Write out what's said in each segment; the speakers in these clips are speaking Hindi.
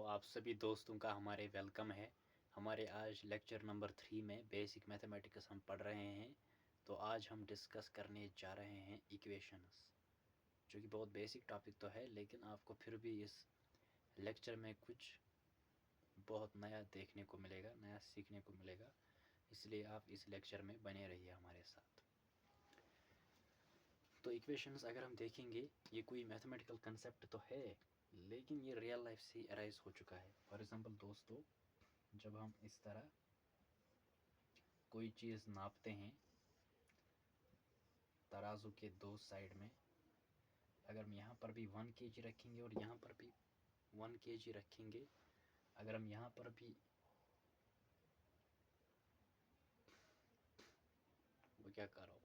आप सभी दोस्तों का हमारे वेलकम है। हमारे आज लेक्चर नंबर 3 में बेसिक मैथमेटिक्स हम पढ़ रहे हैं। तो आज हम डिस्कस करने जा रहे हैं इक्वेशंस, जो कि बहुत बेसिक टॉपिक तो है, लेकिन आपको फिर भी इस लेक्चर में कुछ बहुत नया देखने को मिलेगा, नया सीखने को मिलेगा। इसलिए आप इस लेक्चर में बने रहिए हमारे साथ। तो इक्वेशंस अगर हम देखेंगे, ये कोई मैथमेटिकल कंसेप्ट तो है, लेकिन ये रियल लाइफ से अराइज हो चुका है। फॉर एग्जांपल दोस्तों, जब हम इस तरह कोई चीज़ नापते हैं तराजू के दो साइड में, अगर हम यहाँ पर भी 1 kg रखेंगे और यहाँ पर भी 1 kg रखेंगे, अगर हम यहाँ पर भी वो क्या कर रहा हूँ,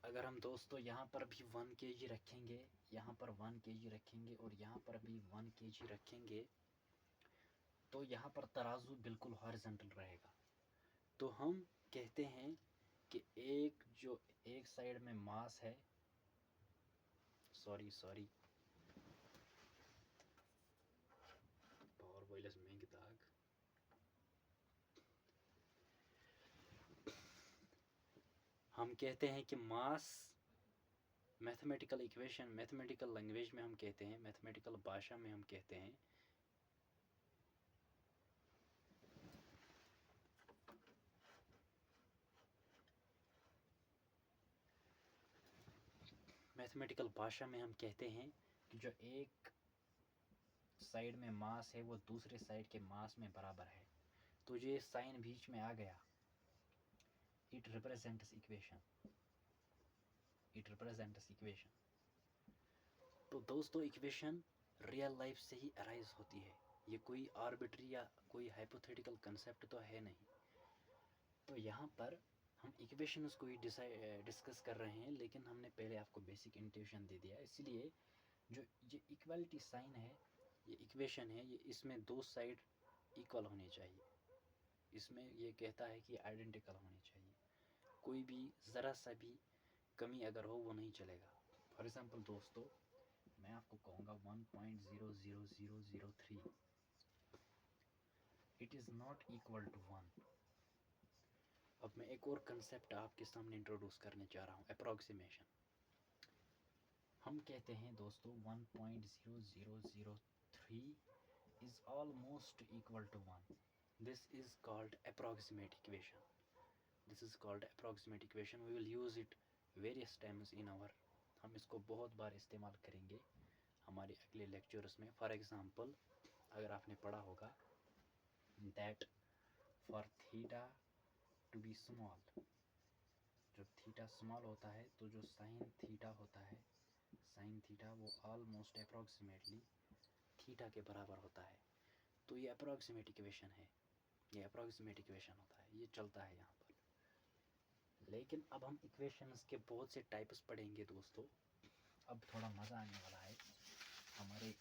अगर हम दोस्तों यहाँ पर भी 1 kg रखेंगे, यहाँ पर 1 kg रखेंगे और यहाँ पर भी 1 kg रखेंगे, तो यहाँ पर तराजू बिल्कुल हॉरिजॉन्टल रहेगा। तो हम कहते हैं कि एक साइड में मास है, सॉरी पावर बॉयलर्स में दाग, हम कहते हैं कि मास मैथमेटिकल इक्वेशन, मैथमेटिकल लैंग्वेज में हम कहते हैं, मैथमेटिकल भाषा में हम कहते हैं मैथमेटिकल भाषा में हम कहते हैं कि जो एक साइड में मास है वो दूसरे साइड के मास में बराबर है। तो ये साइन बीच में आ गया, it represents equation, it represents equation. तो दोस्तों, इक्वेशन रियल लाइफ से ही अराइज होती है, ये कोई आर्बिट्री या कोई हाइपोथेटिकल कंसेप्ट तो है नहीं। तो यहाँ पर हम इक्वेशंस को ही डिस्कस कर रहे हैं, लेकिन हमने पहले आपको बेसिक इंट्यूशन दे दिया। इसलिए जो ये इक्वालिटी साइन है, ये इक्वेशन है, ये इसमें दो साइड इक्वल होने चाहिए। इसमें ये कहता है कि आइडेंटिकल होनी चाहिए, कोई भी ज़रा सा भी कमी अगर हो वो नहीं चलेगा। फॉर एग्ज़ाम्पल दोस्तों, मैं आपको कहूँगा 1.00003, it is not equal to 1। अब मैं एक और कंसेप्ट आपके सामने इंट्रोड्यूस करने जा रहा हूँ, अप्रॉक्सीमेशन। हम कहते हैं दोस्तों 1.0003 is almost equal to 1. This is called approximate equation. This is called approximate equation. We will use it various times in our, हम इसको बहुत बार इस्तेमाल करेंगे हमारे अगले लेक्चर्स में। फॉर एग्जांपल, अगर आपने पढ़ा होगा that for theta to be small, जब थीटा स्मॉल होता है तो जो साइन थीटा होता है, साइन थीटा वो ऑलमोस्ट अप्रॉक्सीमेटली थीटा के बराबर होता है। तो ये अप्रॉक्सीमेट इक्वेशन है, ये अप्रॉक्सीमेट इक्वेशन होता है, ये चलता है यहाँ पर। लेकिन अब हम इक्वेशंस के बहुत से टाइप्स पढ़ेंगे दोस्तों। अब थोड़ा मज़ा आने वाला है हमारे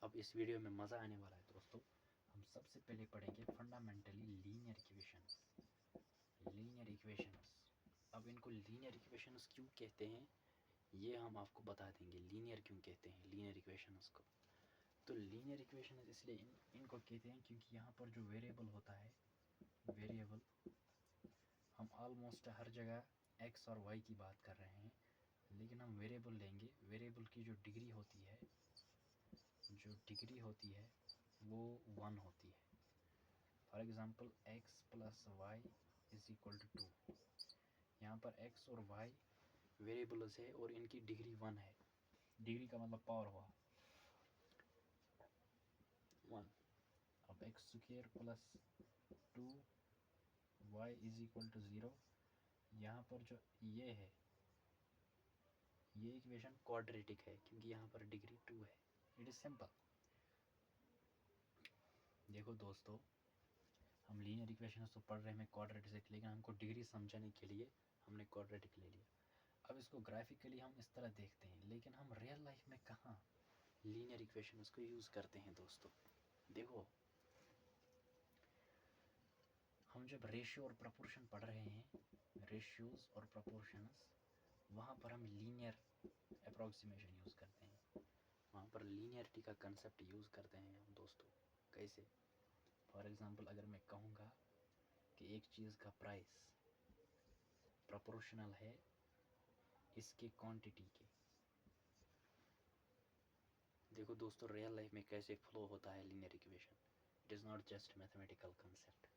अब इस वीडियो में मज़ा आने वाला है दोस्तों। हम सबसे पहले पढ़ेंगे fundamentally linear equations, linear equations. अब इनको लीनियर इक्वेशंस क्यों कहते हैं ये हम आपको बता देंगे, लीनियर क्यों कहते हैं लीनियर इक्वेशंस को। तो लीनियर इक्वेशन इसलिए इनको कहते हैं क्योंकि यहाँ पर जो वेरिएबल होता है, वेरिएबल हम ऑलमोस्ट हर जगह x और y की बात कर रहे हैं, लेकिन हम वेरिएबल लेंगे, वेरिएबल की जो डिग्री होती है, जो डिग्री होती है वो 1 होती है। For example x plus Y is equal to 2। यहाँ पर x और y वेरिएबल्स है और इनकी डिग्री 1 है। डिग्री का मतलब पावर हुआ 1। अब X square plus 2y is equal to 0। यहाँ पर जो ये है, ये इक्वेशन क्वाड्रेटिक है क्योंकि यहाँ पर डिग्री 2 है। It is simple. देखो दोस्तों, हम लीनियर इक्वेशंस तो पढ़ रहे हैं हमें क्वाड्रेटिक, लेकिन हमको डिग्री समझाने के लिए हमने क्वाड्रेटिक ले लिया। अब इसको ग्राफिकली हम इस तरह देखते हैं, लेकिन हम रियल लाइफ में कहाँ लीनियर इक्वेशंस को यूज़ करते हैं दोस्तों। देखो, हम जब रेशियो और प्रपोर्शन पढ़ रहे हैं, रेशियोज और प्रपोर्शंस, वहाँ पर हम लीनियर अप्रॉक्सीमेशन यूज़ करते हैं, वहाँ पर लीनियरिटी का कंसेप्ट यूज़ करते हैं हम दोस्तों। कैसे? फॉर एग्ज़ाम्पल, अगर मैं कहूँगा कि एक चीज़ का प्राइस प्रोपोर्शनल है इसके क्वांटिटी के। देखो दोस्तों, रियल लाइफ में कैसे फ्लो होता है linear equation. It is not just mathematical concept,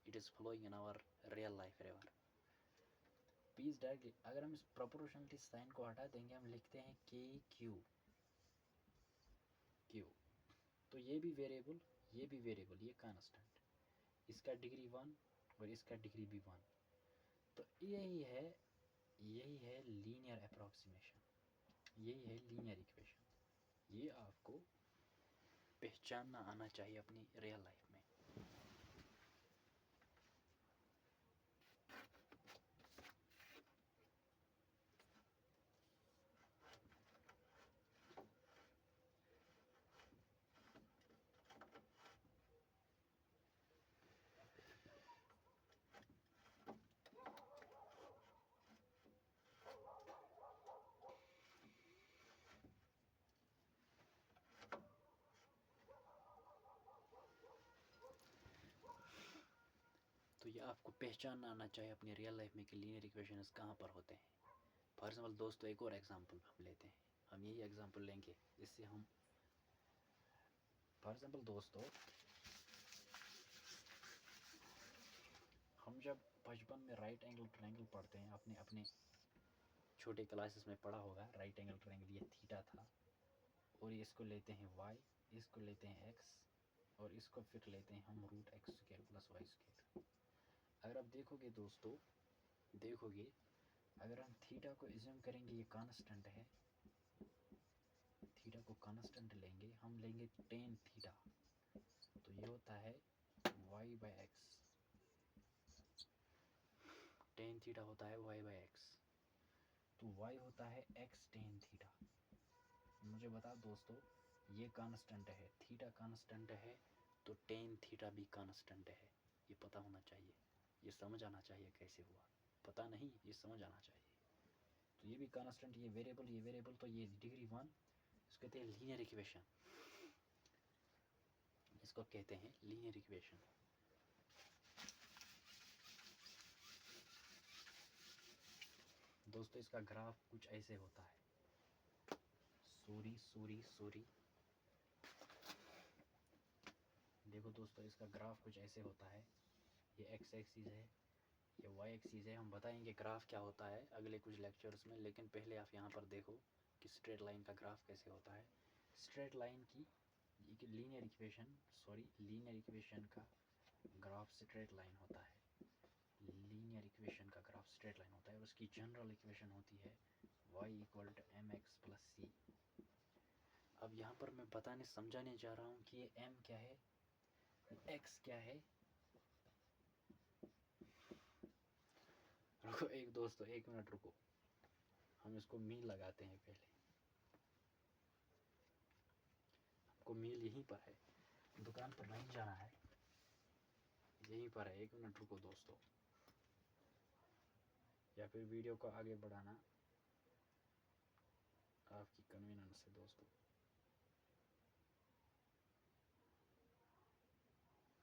it is flowing in our real life ever. Please directly अगर हम इस प्रोपोर्शनलिटी साइन को हटा देंगे, हम लिखते हैं के क्यू क्यू। तो ये भी वेरिएबल, ये भी वेरिएबल, ये कांस्टेंट, इसका डिग्री 1 और इसका डिग्री भी 1। तो यही है लीनियर अप्रॉक्सीमेशन, यही है लीनियर इक्वेशन। ये आपको पहचानना आना चाहिए अपनी रियल लाइफ में। तो ये आपको पहचानना आना चाहिए अपनी रियल लाइफ में कि लीनियर इक्वेशंस कहाँ पर होते हैं। फॉर एग्जाम्पल दोस्तों, एक और एग्जाम्पल हम लेते हैं, हम यही एग्जाम्पल लेंगे जिससे हम, फॉर एग्जाम्पल दोस्तों, हम जब बचपन में राइट एंगल ट्रायंगल पढ़ते हैं, आपने अपने छोटे क्लासेस में पढ़ा होगा, राइट एंगल ट्रायंगल ये थीटा था, और ये इसको लेते हैं वाई, इसको लेते हैं एक्स, और इसको फिर लेते हैं हम root X square plus Y square. अगर आप देखोगे दोस्तों, देखोगे अगर हम थीटा को एज्यूम करेंगे ये कांस्टेंट है, थीटा को कांस्टेंट लेंगे, हम लेंगे टेन थीटा, तो ये होता है Y by X, tan theta होता है वाई बाई एक्स, तो वाई होता है एक्स टेन थीटा। मुझे बता दोस्तों, ये कांस्टेंट है, थीटा कांस्टेंट है, तो टेन थीटा भी कांस्टेंट है। ये पता होना चाहिए, ये समझ आना चाहिए कैसे हुआ, पता नहीं, ये समझ आना चाहिए। तो ये भी कांस्टेंट, ये वेरिएबल, तो ये डिग्री 1, इसको कहते हैं लीनियर इक्वेशन, इसको कहते हैं लीनियर इक्वेशन। दोस्तों, इसका ग्राफ कुछ ऐसे होता है, सॉरी, देखो दोस्तों, इसका ग्राफ कुछ ऐसे होता है, ये एक्स एक्सिस है, ये वाई एक्सिस है। हम बताएंगे ग्राफ क्या होता है अगले कुछ लेक्चर्स में, लेकिन पहले आप यहाँ पर देखो कि स्ट्रेट लाइन का ग्राफ कैसे होता है। स्ट्रेट लाइन की लीनियर इक्वेशन का ग्राफ स्ट्रेट लाइन होता है, लीनियर इक्वेशन का ग्राफ स्ट्रेट लाइन होता है, और उसकी जनरल इक्वेशन होती है y equal to m x plus c. अब यहाँ पर मैं बताने समझाने जा रहा हूँ कि ये m क्या है, x क्या है। रुको एक दोस्तों, 1 मिनट रुको, हम इसको मील लगाते हैं पहले, हमको मील यहीं पर है, दुकान पर नहीं जाना है, यहीं पर है। 1 मिनट रुको दोस्तों, या फिर वीडियो को आगे बढ़ाना आपकी कन्वीनियंस है दोस्तों।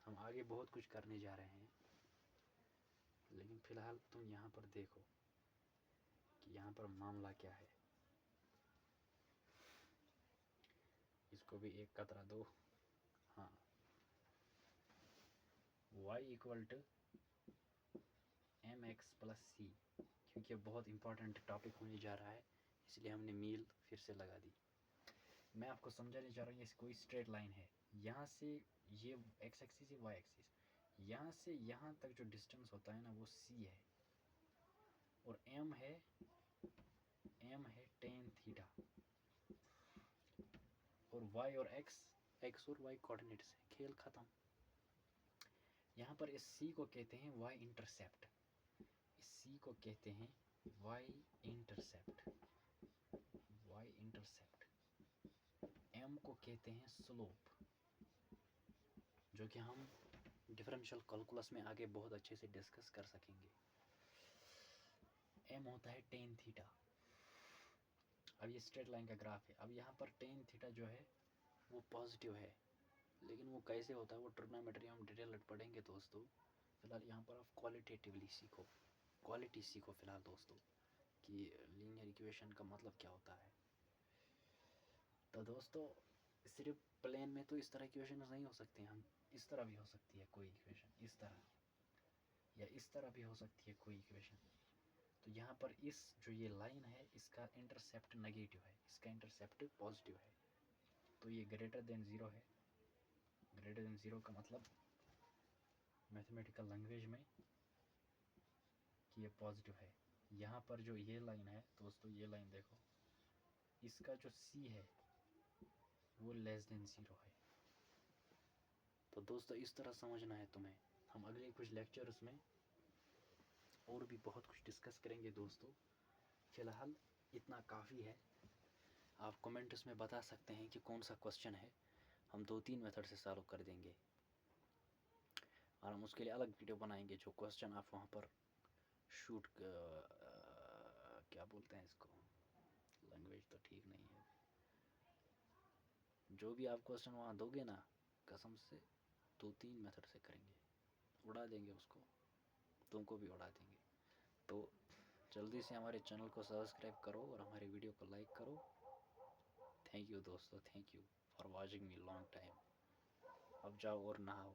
हम आगे बहुत कुछ करने जा रहे हैं, लेकिन फिलहाल तुम यहाँ पर देखो कि यहाँ पर मामला क्या है। इसको भी एक कतरा दो। हाँ, y equal to m x plus c, क्योंकि बहुत इंपॉर्टेंट टॉपिक होने जा रहा है, इसलिए हमने मील फिर से लगा दी। मैं आपको समझाने जा रहा हूँ, ये कोई स्ट्रेट लाइन है, यहाँ से ये एक्स एक्सिस है, वाई एक्सिस, यहाँ से यहाँ तक जो डिस्टेंस होता है ना वो c है, और m है टेन थीटा, और y और x और y कोऑर्डिनेट्स है, खेल खत्म। यहाँ पर इस सी को कहते हैं वाई इंटरसेप्ट, इस सी को कहते हैं Y intercept, Y intercept. M को कहते हैं स्लोप, जो कि हम डिफरेंशियल कैलकुलस में आगे बहुत अच्छे से डिस्कस कर सकेंगे। एम होता है टेन थीटा। अब ये स्ट्रेट लाइन का ग्राफ है। अब यहाँ पर टेन थीटा जो है वो पॉजिटिव है, लेकिन वो कैसे होता है वो ट्रिग्नोमेट्री हम डिटेल पढ़ेंगे दोस्तों। फिलहाल यहाँ पर आप क्वालिटेटिवली सीखो, क्वालिटी सीखो फिलहाल दोस्तों, कि लीनियर इक्वेशन का मतलब क्या होता है। तो दोस्तों सिर्फ प्लेन में तो इस तरह इक्वेशन नहीं हो सकते हैं, हम इस तरह भी हो सकती है कोई इक्वेशन, इस तरह, या इस तरह भी हो सकती है कोई इक्वेशन। तो यहाँ पर इस जो ये लाइन है इसका इंटरसेप्ट नेगेटिव है, इसका इंटरसेप्ट पॉजिटिव है, तो ये ग्रेटर देन ज़ीरो है। ग्रेटर देन ज़ीरो का मतलब मैथमेटिकल लैंग्वेज में कि ये पॉजिटिव है। यहाँ पर जो ये लाइन है दोस्तों, ये लाइन देखो, इसका जो सी है वो लेस देन ज़ीरो है। तो दोस्तों इस तरह समझना है तुम्हें। हम अगले कुछ लेक्चर्स में और भी बहुत कुछ डिस्कस करेंगे दोस्तों। फ़िलहाल इतना काफ़ी है। आप कमेंट्स में बता सकते हैं कि कौन सा क्वेश्चन है, हम 2-3 मेथड से सॉल्व कर देंगे, और हम उसके लिए अलग वीडियो बनाएंगे। जो क्वेश्चन आप वहाँ पर शूट क्या बोलते हैं इसको, लैंग्वेज तो ठीक नहीं है, जो भी आप क्वेश्चन वहाँ दोगे ना, कसम से 2-3 मेथड से करेंगे, उड़ा देंगे उसको, तुमको भी उड़ा देंगे। तो जल्दी से हमारे चैनल को सब्सक्राइब करो और हमारे वीडियो को लाइक करो। थैंक यू दोस्तों, thank you for watching me long time. अब जाओ और नहाओ।